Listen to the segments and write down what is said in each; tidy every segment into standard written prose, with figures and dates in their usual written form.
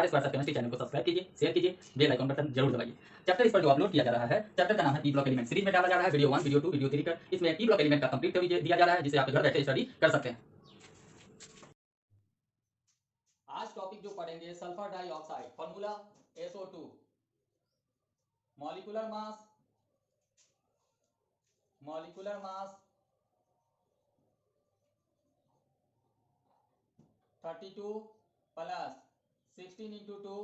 हमारे square chemistry channel को subscribe कीजिए, शेयर कीजिए, बेल आइकन बटन जरूर दबाइए। चैप्टर इस पर जो अपलोड किया जा रहा है, चैप्टर का नाम है पी ब्लॉक एलिमेंट। सीरीज में डाला जा रहा है वीडियो 1, वीडियो 2, वीडियो 3 का। इसमें पी ब्लॉक एलिमेंट का कंप्लीट दिया जा रहा है, जिसे आप घर बैठे स्टडी कर सकते हैं। आज टॉपिक जो पढ़ेंगे sulphur dioxide, formula SO2, molecular mass 32 plus 16 into 2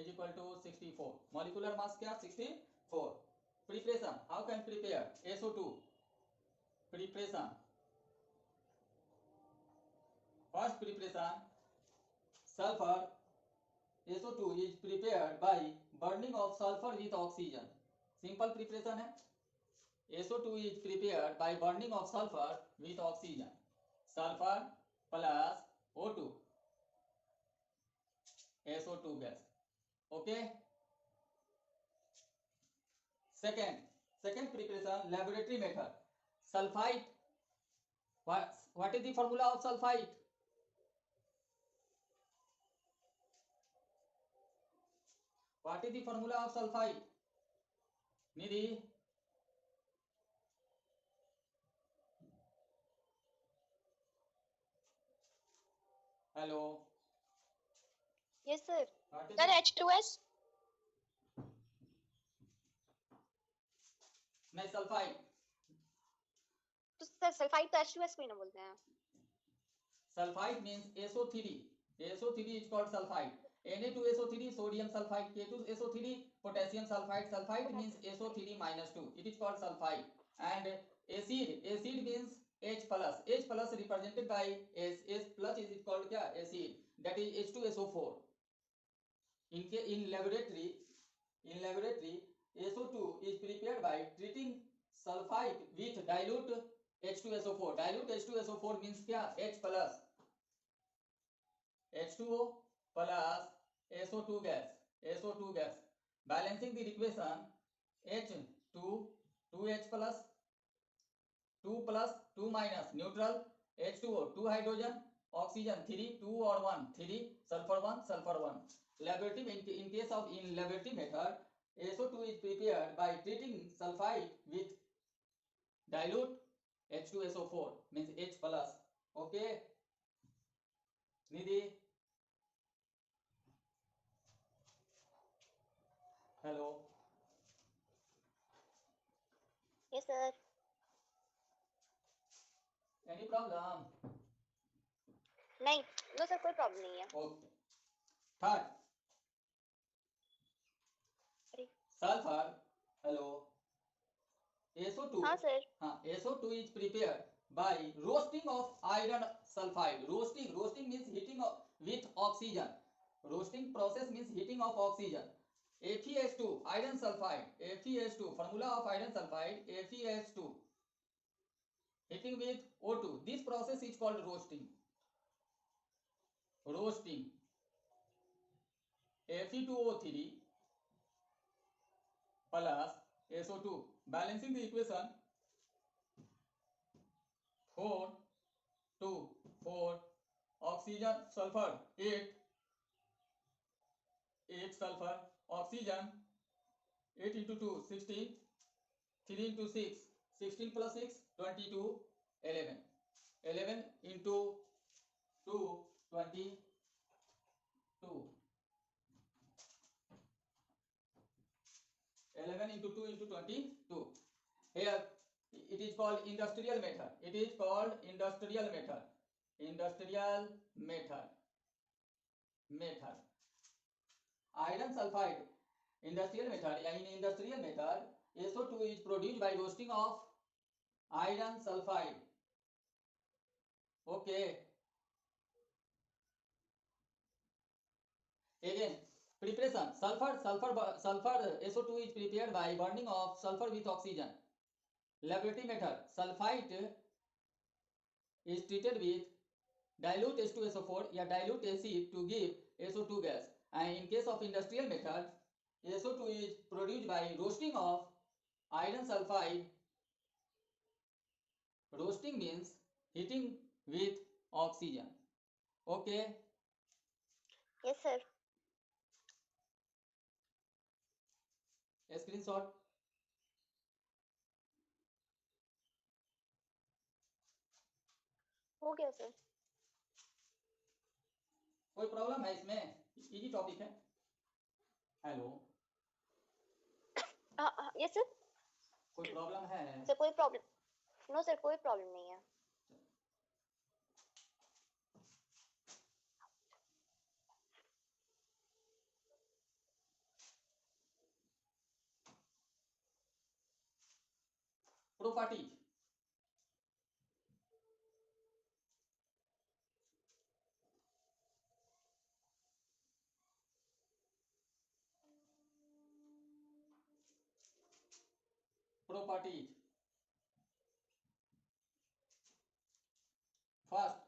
is equal to 64. Molecular mass क्या 64. Preparation, how can prepare SO2? Preparation, first preparation, sulfur SO2 is prepared by burning of sulfur with oxygen. Simple preparation है. SO2 is prepared by burning of sulfur with oxygen. Sulfur plus O2, SO2 gas. Okay. Second preparation, laboratory method. Sulfite. What is the formula of sulfite? What is the formula of sulfite? Nidhi? Hello. Yes, sir. Sir, H2S. नहीं sulphide. तो sir sulphide तो H2S को ही ना बोलते हैं। Sulphide means SO3. SO3 is called sulfide. Na2SO3 sodium sulfide, K2SO3 potassium sulfide. Sulfide means SO3-2. It is called sulfide. And acid means H plus. H plus represented by S plus is called क्या acid. That is H2SO4. In laboratory SO2 is prepared by treating sulfide with dilute H2SO4. Dilute H2SO4 means क्या H plus. H2O plus SO2 gas. Balancing the equation, H2 2H plus 2 plus 2 minus neutral, H2O 2 hydrogen, oxygen 3, 2 or 1 3, sulfur 1. Laboratory in case of in laboratory method, SO2 is prepared by treating sulfide with dilute H2SO4 means H plus. Okay, Nidhi? Hello. Yes, sir. Any problem? नहीं, no sir कोई problem नहीं है। Okay. Third, sulfur. Hello. SO2. हाँ sir. हाँ, SO2 is prepared by roasting of iron sulfide. Roasting means heating of, with oxygen. Roasting process means heating of oxygen. FeS2 iron sulfide. FeS2 formula of iron sulfide. FeS2 heating with O2. This process is called roasting. Fe2O3 plus SO2. Balancing the equation, 4 2 4 oxygen sulfur 8 sulfur oxygen 8 into 2 16 3 into 6 16 plus 6 22 11 into 2 22 11 into 2 into 22. Here it is called industrial method. Iron sulfide industrial method. In industrial method, SO2 is produced by roasting of iron sulfide. Okay. Again, preparation. Sulfur SO2 is prepared by burning of sulfur with oxygen. Laboratory method. Sulfite is treated with dilute H2SO4 या dilute acid to give SO2 gas. And in case of industrial method, SO2 is produced by roasting of iron sulfide. Roasting means heating with oxygen. Okay. Yes, sir. Screenshot. हो गया sir. कोई problem है इसमें? Easy topic है। Hello, yes sir. कोई problem है? Sir कोई problem, no sir कोई प्रॉब्लम नहीं है। Property. Properties. First,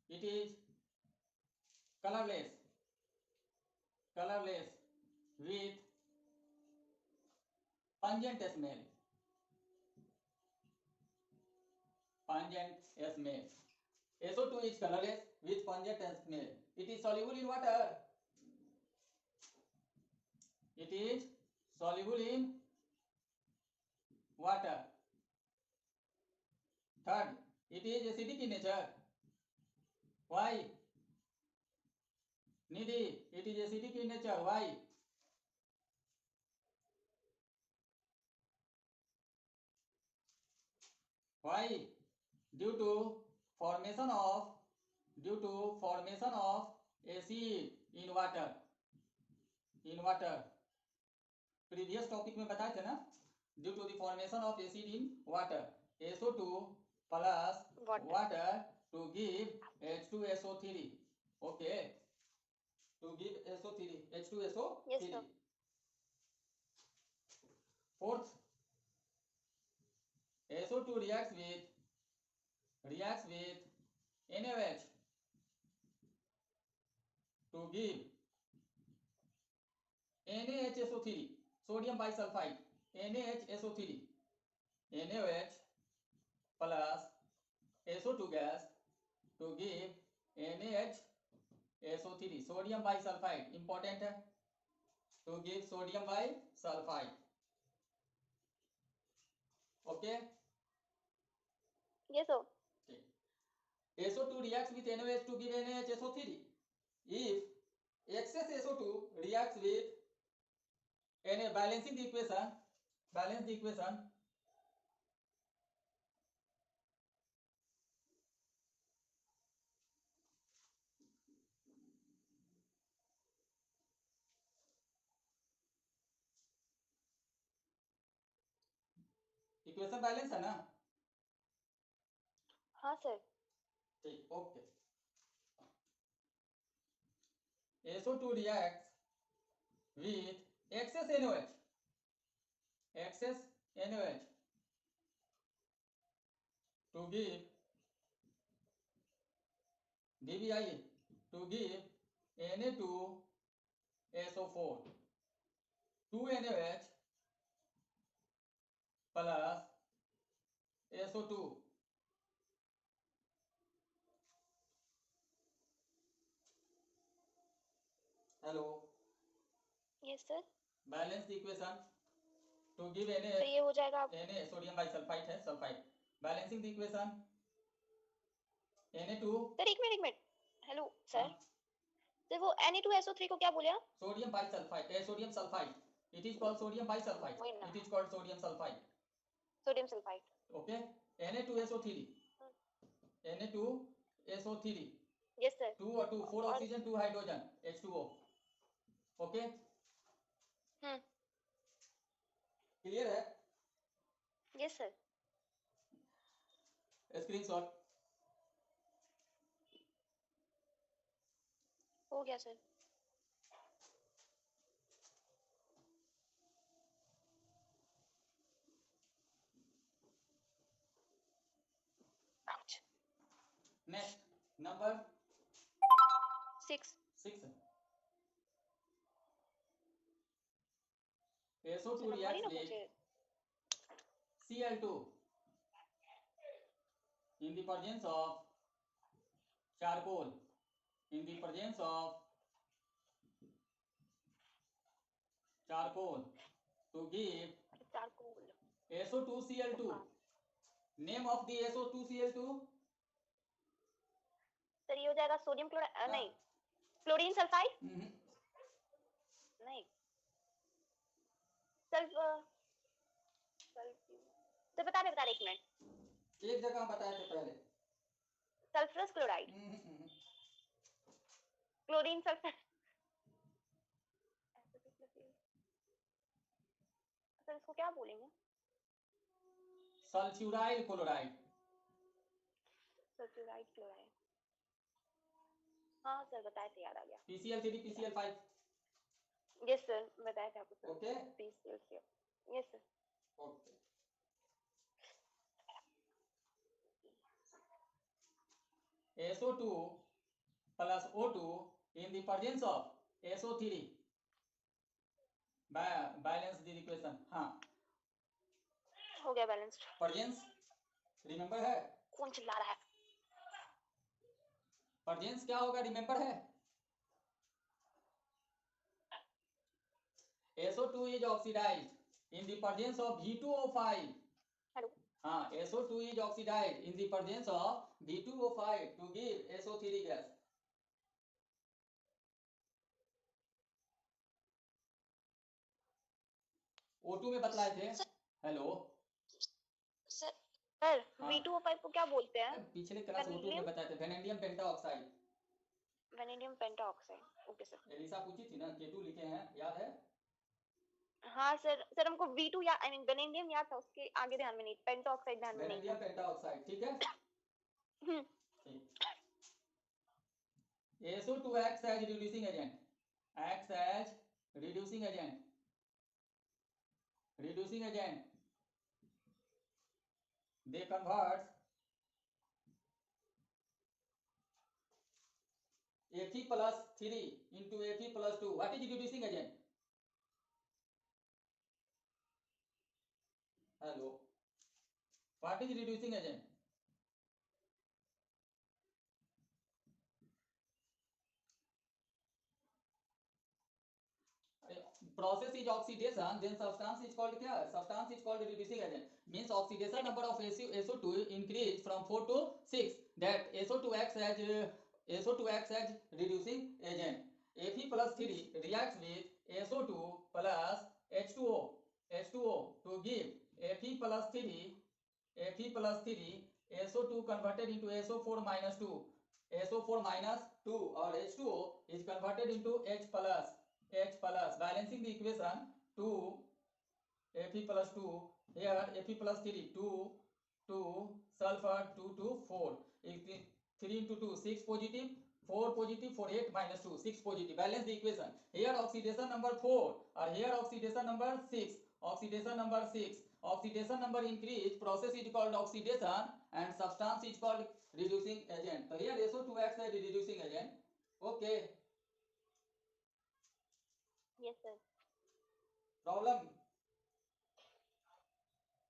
it is colorless with pungent smell. SO2 is colorless with pungent smell. It is soluble in water. It is soluble in water. Third, it is acidic in nature. Why? Nidhi, it is acidic in nature. Why? Why? Due to formation of acid in water. Previous topic में बताए थे ना, due to the formation of acid in water, SO2 plus water to give H2SO3. Okay, to give H2SO3. Yes, sir. Fourth, SO2 reacts with NaOH to give NaHSO3, sodium bisulfite, NaHSO3, NaOH plus SO2 gas to give NaHSO3, sodium bisulfite. Important है, to give sodium bisulfite. Okay. Yes, sir. SO2 reacts with NaOH to give NaHSO3. If excess SO2 reacts with Na, balance the equation. Equation balance है ना? हाँ sir. ठीक, okay. SO2 reacts with excess NaOH to give DBI to give Na2SO4, 2 NaOH plus SO2. Hello, yes sir. Balance the equation to give Na, तो ये हो जाएगा Na sodium bisulphide है, sulphide. Balancing the equation Na2। Sir एक minute. Hello sir. Sir वो Na2SO3 को क्या बोले आप? Sodium bisulphide, sodium sulphide. It is called sodium bisulphide. It is called sodium sulphide. Sodium sulphide. Okay. Na2SO3, Na2SO3। Yes sir. 2 और 2, 4 oxygen 2 hydrogen, H2O। Okay, clear है? Yes sir. Screenshot. हो गया sir. Next number 6। SO2 reacts with Cl2 in the presence of charcoal. to give charcoal SO2Cl2. Name of the SO2Cl2? Sir ये हो जाएगा sodium chloride नहीं chlorine sulphide नहीं sulphur sir बता रहे एक मिनट एक जगह बताए थे पहले sulphurous chloride chlorine sulphur sir इसको क्या बोलेंगे सल्फ्यूराइड क्लोराइड सल्फ्यूराइड क्लोराइड हाँ सर बताए थे याद आ गया PCl3 PCl5 यस सर बताए थे आपको sir okay PCl3 yes sir okay SO2 plus O2 in the presence of SO3 balance the equation हाँ हो गया बैलेंस्ड presence रिमेंबर है कौन चिल्ला रहा है presence क्या होगा रिमेंबर है SO2 is oxidized in the presence of V2O5 hello हाँ SO2 is oxidized in the presence of V2O5 to give SO3 gas O2 में बतलाए थे हेलो सर हाँ। V2O5 को क्या बोलते हैं पिछले क्लास O2 में बताए थे vanadium pentoxide vanadium pentoxide okay sir Alisa पूछी थी ना K2 लिखे हैं याद है हाँ सर हमको V2 या आई मीन वेनेडियम याद था उसके आगे ध्यान में नहीं पेंटाऑक्साइड ध्यान में नहीं वेनेडियम पेंटाऑक्साइड ठीक है ठीक SO2 acts as reducing agent they convert Fe plus 3 into Fe plus 2 what is reducing agent hello what is reducing agent process is oxidation then substance is called क्या substance is called reducing agent means oxidation number of SO2 increase from 4 to 6 that SO2 acts as reducing agent Fe plus 3 reacts with SO2 plus H2O to give Fe plus 3 SO2 converted into SO4 minus 2 or H2O is converted into H plus balancing the equation 2 Fe plus 2 here Fe plus 3 2 sulfur 2 to 4 3 into 2 6 positive 4 positive 4 8 minus 2 6 positive balance the equation here oxidation number 4 or here oxidation number 6 oxidation number increase process is called oxidation and substance is called reducing agent so here SO2 acts as reducing agent okay yes sir problem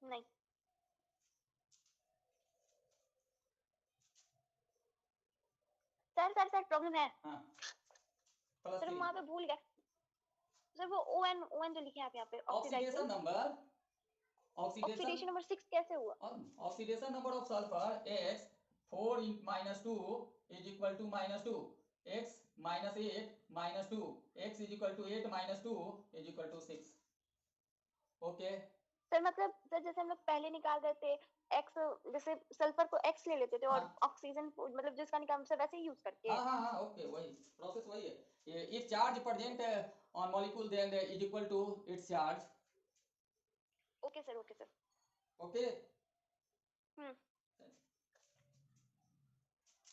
नहीं sir problem है हाँ sir हम वहाँ पे भूल गए sir वो ON जो लिखे हैं आप यहाँ पे ऑक्सीडेशन नंबर ऑक्सीडेशन नंबर 6 कैसे हुआ oxidation number of sulphur X 4 minus 2 is equal to minus 2 X minus 8 minus 2 X is equal to 8 minus 2 is equal to 6 okay sir मतलब सर जैसे हम लोग पहले निकाल रहे थे X जैसे सल्फर को X ले लेते थे और ऑक्सीजन मतलब जिसका निकाल सर वैसे ही यूज करके हाँ ओके वही प्रोसेस वही है ये if charge present on molecule then is equal to its charge okay sir okay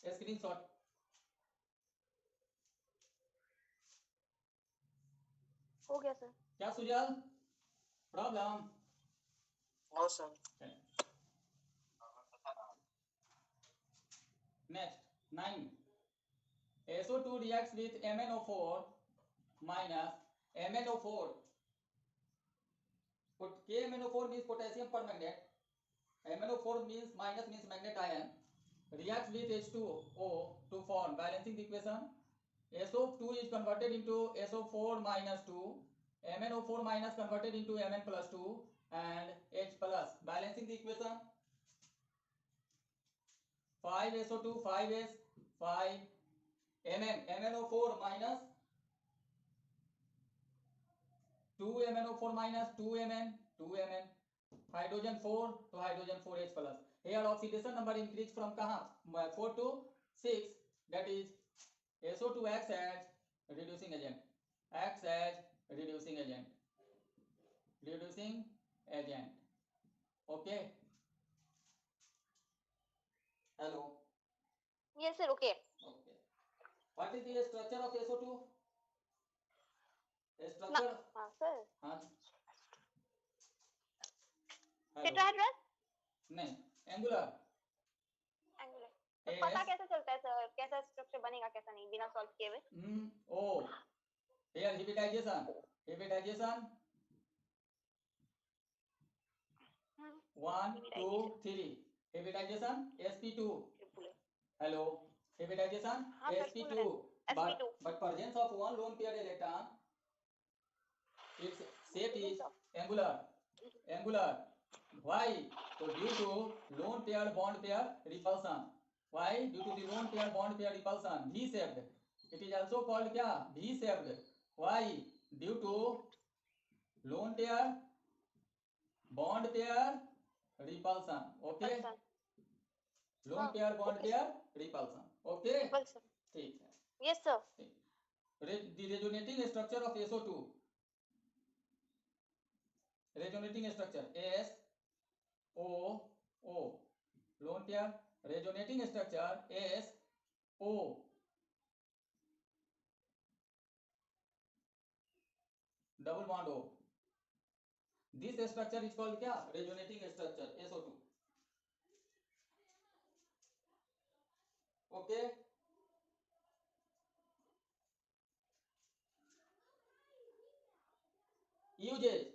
screenshot हो गया सर क्या Sujal problem no sir next 9 SO2 reacts with MnO4 minus MnO4 KMnO4 means potassium permanganate MnO4 means minus means magnet ion reacts with H2O to form balancing the equation SO2 is converted into SO4 minus 2 MnO4 minus converted into Mn plus 2 and H plus. Balancing the equation. 5 SO2 5 S 5 MnO4 minus 2 MnO4 minus 2 Mn 2 Mn. Hydrogen 4 to hydrogen 4H plus. Here oxidation number increase from कहाँ 4 to 6, that is SO2 acts as reducing agent. Acts as reducing agent. Reducing agent. Okay. Hello. Yes sir, okay. Okay. What is the structure of SO2? A structure. हाँ sir. हाँ. Tetrahedron? नहीं, angular. Angular. तो पता कैसे चलता है sir, कैसा structure बनेगा कैसा नहीं बिना सॉल्व किए हुए? Oh, here hybridization. 1 2 3 hybridization sp2. Hello, hybridization sp2. But presence of one lone pair electron, its shape is angular. Why? So due to lone pair bond pair repulsion. Why? Due to the lone pair bond pair repulsion, V shaped. It is also called क्या? V shaped. Why? Due to lone pair bond pair repulsion. Okay. Lone pair bond pair repulsion. Okay. ठीक है. Yes sir. The resonating structure of SO2. Resonating structure S O O. Lone pair resonating structure S O. Double bond O. This structure is called क्या? Resonating structure SO2. Okay. Uses.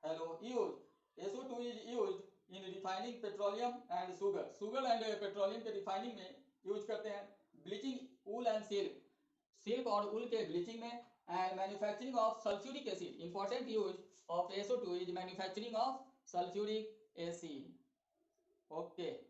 Hello. Use. SO2 is used in refining petroleum and sugar. Sugar and petroleum के refining में use करते हैं. Bleaching wool and silk. Silk और wool के bleaching में and manufacturing of sulfuric acid. Important use of SO2 is manufacturing of sulfuric acid. Okay.